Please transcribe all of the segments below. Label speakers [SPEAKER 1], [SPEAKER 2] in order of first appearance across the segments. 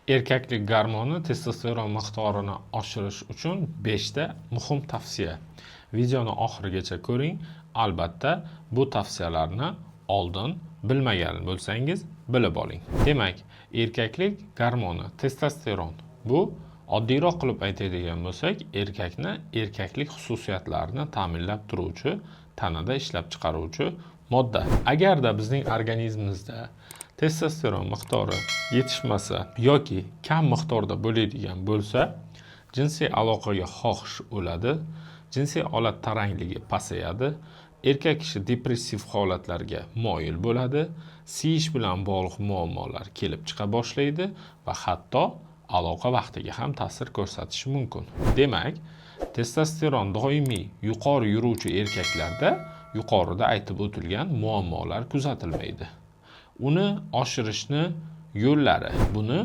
[SPEAKER 1] Erkaklik gormoni testosteron miqdorini oshirish uchun 5 ta muhim tavsiya. Videoni oxirigacha ko'ring. Albatta, bu tavsiyalarni oldin bilmagan bo'lsangiz, bilib oling. Demak, erkaklik gormoni testosteron bu oddiyroq qilib aytadigan bo'lsak, erkaklik xususiyatlarini ta'minlab turuvchi, tanada ishlab chiqaruvchi modda. Agarda bizning organizmimizda testosteron miqdori yetishmasa yoki kam miqdorda bo'ladigan bo'lsa, jinsiy aloqaga xohish o'ladi, jinsiy olat tarangligi pasayadi, erkak kishi depressiv holatlarga moyil bo'ladi, siyish bilan bog'liq muammolar kelib chiqa boshlaydi va hatto aloqa vaqtiga ham ta'sir ko'rsatishi mumkin. Demak, testosteron doimiy yuqori yuruvchi erkaklarda yuqorida aytib o'tilgan muammolar kuzatilmaydi. Uni oshirishni yo'llari, buni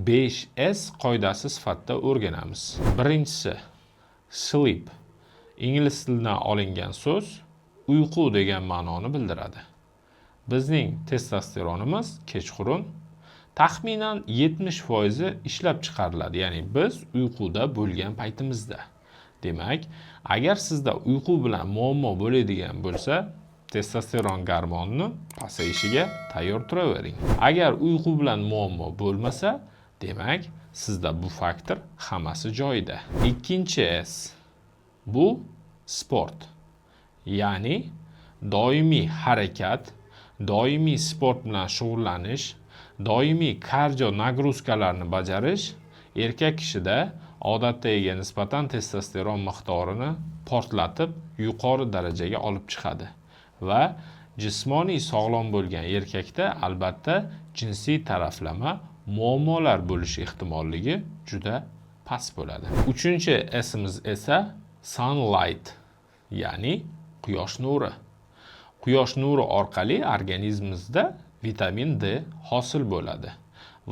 [SPEAKER 1] 5S qoidasi sifatida o'rganamiz. Birinchisi, sleep. Ingliz tilidan olingan so'z uyqu degan ma'noni bildiradi. Bizning testosteronimiz kechqurun taxminan 70% ishlab chiqariladi, ya'ni biz uyquda bo'lgan paytimizda. Demak, agar sizda uyqu bilan muammo bo'ladigan bo'lsa, testosteron gormonini pasayishiga tayyor turavering. Agar uyqu bilan muammo bo'lmasa, demak, sizda bu faktor hammasi joyida. Ikkinchi S, bu sport. Ya'ni doimiy harakat, doimiy sport bilan shug'ullanish, doimiy kardio nagruzkalarni bajarish erkak kishida odatdagiga nisbatan testosteron miqdorini portlatib yuqori darajaga olib chiqadi va jismoniy sog'lom bo'lgan erkakda albatta jinsiy taraflama muammolar bo'lish ehtimolligi juda past bo'ladi. Uchinchi S'imiz esa sunlight, ya'ni quyosh nuri. Quyosh nuri orqali organizmimizda vitamin D hosil bo'ladi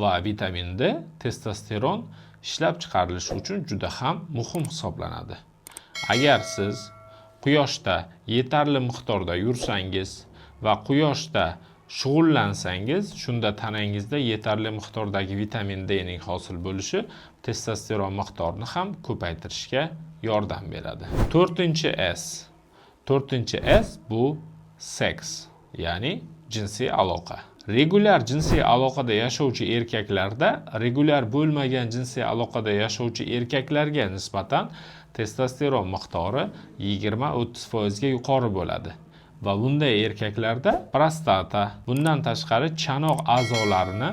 [SPEAKER 1] va vitamin D testosteron ishlab chiqarilishi uchun juda ham muhim hisoblanadi. Agar siz quyoshda yetarli miqdorda yursangiz va quyoshda shug'ullansangiz, shunda tanangizda yetarli miqdordagi vitamin D ning hosil bo'lishi testosteron miqdorini ham ko'paytirishga yordam beradi. To'rtinchi S bu seks, ya'ni jinsiy aloqa. Regular jinsiy aloqada yashovchi erkaklarda regular bo'lmagan jinsiy aloqada yashovchi erkaklarga nisbatan testosteron miqdori 20-30% ga yuqori bo'ladi. Va bunday erkaklarda prostata, bundan tashqari chanoq a'zolarini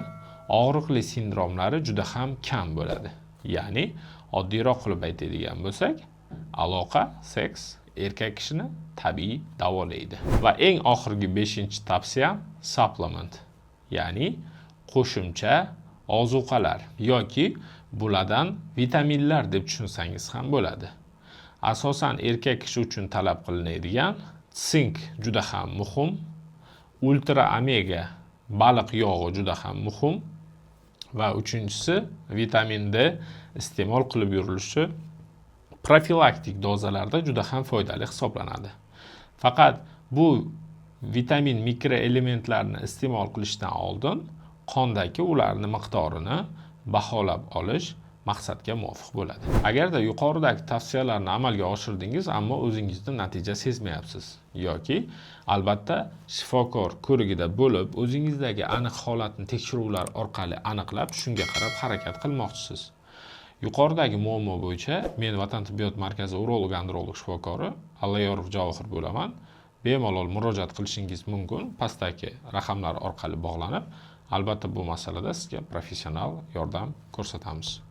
[SPEAKER 1] og'riqli sindromlari juda ham kam bo'ladi. Ya'ni oddiyroq qilib aytadigan bo'lsak, aloqa, seks erkak kishini tabiiy davolaydi. Va eng oxirgi 5-tavsiyam supplement, ya'ni qo'shimcha ozuqalar yoki bulardan vitaminlar deb tushunsangiz ham bo'ladi. Asosan erkak kishi uchun talab qilinadigan sink juda ham muhim, ultra omega baliq yog'i juda ham muhim va uchinchisi vitamin D iste'mol qilib yurilishi profilaktik dozalarda juda ham foydali hisoblanadi. Faqat bu vitamin mikroelementlarni iste'mol qilishdan oldin qondagi ularning miqdorini baholab olish maqsadga muvofiq bo'ladi. Agarda yuqoridagi tavsiyalarni amalga oshirdingiz, ammo o'zingizda natija sezmayapsiz yoki albatta shifokor ko'rigida bo'lib, o'zingizdagi aniq holatni tekshiruvlar orqali aniqlab, shunga qarab harakat qilmoqchisiz. Yuqoridagi muammo bo'yicha men Vatan tibbiyot markazi urolog-androlog shifokori Allayorov Javohir bo'laman. Bemalol murojaat qilishingiz mumkin. Pastdagi raqamlar orqali bog'lanib, albatta bu masalada sizga professional yordam ko'rsatamiz.